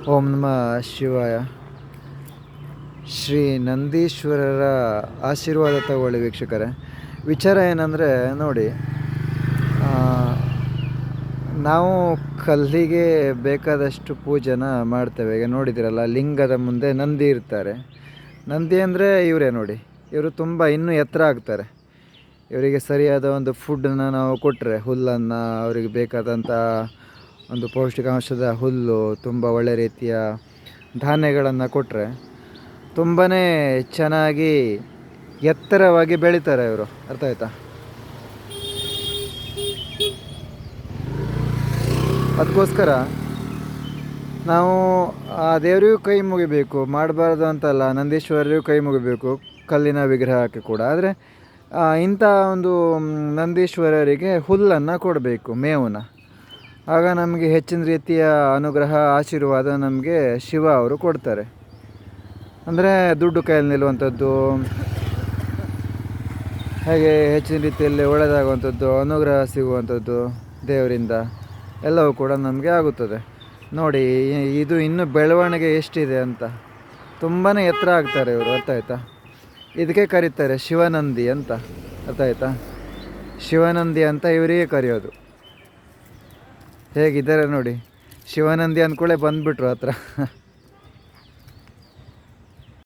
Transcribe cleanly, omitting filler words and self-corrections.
ಓಂ ನಮಃ ಶಿವಾಯ. ಶ್ರೀ ನಂದೀಶ್ವರರ ಆಶೀರ್ವಾದ ತಗೊಳ್ಳಿ ವೀಕ್ಷಕರೇ. ವಿಚಾರ ಏನಂದರೆ ನೋಡಿ, ಆ, ನಾವು ಕಲ್ಲಿಗೆ ಬೇಕಾದಷ್ಟು ಪೂಜೆನ ಮಾಡ್ತೇವೆ. ಈಗ ನೋಡಿದಿರಲ್ಲ, ಲಿಂಗದ ಮುಂದೆ ನಂದಿ ಇರ್ತಾರೆ. ನಂದಿ ಅಂದರೆ ಇವರೇ ನೋಡಿ, ಇವರು ತುಂಬ ಇನ್ನೂ ಎತ್ತರ ಆಗ್ತಾರೆ. ಇವರಿಗೆ ಸರಿಯಾದ ಒಂದು ಫುಡ್ಡನ್ನು ನಾವು ಕೊಟ್ಟರೆ, ಹುಲ್ಲನ್ನು, ಅವರಿಗೆ ಬೇಕಾದಂಥ ಒಂದು ಪೌಷ್ಟಿಕಾಂಶದ ಹುಲ್ಲು, ತುಂಬ ಒಳ್ಳೆ ರೀತಿಯ ಧಾನ್ಯಗಳನ್ನು ಕೊಟ್ಟರೆ ತುಂಬಾ ಚೆನ್ನಾಗಿ ಎತ್ತರವಾಗಿ ಬೆಳೀತಾರೆ ಇವರು. ಅರ್ಥ ಆಯ್ತಾ? ಅದಕ್ಕೋಸ್ಕರ ನಾವು ಆ ದೇವರಿಗೂ ಕೈ ಮುಗಿಬೇಕು, ಮಾಡಬಾರ್ದು ಅಂತಲ್ಲ, ನಂದೀಶ್ವರರಿಗೂ ಕೈ ಮುಗಿಬೇಕು, ಕಲ್ಲಿನ ವಿಗ್ರಹಕ್ಕೆ ಕೂಡ. ಆದರೆ ಇಂಥ ಒಂದು ನಂದೀಶ್ವರರಿಗೆ ಹುಲ್ಲನ್ನು ಕೊಡಬೇಕು, ಮೇವನ್ನ. ಆಗ ನಮಗೆ ಹೆಚ್ಚಿನ ರೀತಿಯ ಅನುಗ್ರಹ, ಆಶೀರ್ವಾದ ನಮಗೆ ಶಿವ ಅವರು ಕೊಡ್ತಾರೆ. ಅಂದರೆ ದುಡ್ಡು ಕೈಯಲ್ಲಿ ನಿಲ್ಲುವಂಥದ್ದು, ಹಾಗೆ ಹೆಚ್ಚಿನ ರೀತಿಯಲ್ಲಿ ಒಳ್ಳೆಯದಾಗುವಂಥದ್ದು, ಅನುಗ್ರಹ ಸಿಗುವಂಥದ್ದು ದೇವರಿಂದ ಎಲ್ಲವೂ ಕೂಡ ನಮಗೆ ಆಗುತ್ತದೆ. ನೋಡಿ, ಇದು ಇನ್ನೂ ಬೆಳವಣಿಗೆ ಎಷ್ಟಿದೆ ಅಂತ. ತುಂಬಾ ಎತ್ತರ ಆಗ್ತಾರೆ ಇವರು. ಅರ್ಥ ಆಯ್ತಾ? ಇದಕ್ಕೆ ಕರೀತಾರೆ ಶಿವನಂದಿ ಅಂತ. ಅರ್ಥ ಆಯ್ತಾ? ಶಿವನಂದಿ ಅಂತ ಇವರಿಗೆ ಕರೆಯೋದು. ಹೇಗಿದ್ದಾರೆ ನೋಡಿ, ಶಿವನಂದಿ ಅಂದ್ಕೊಳ್ಳೆ ಬಂದುಬಿಟ್ರು ಹತ್ರ.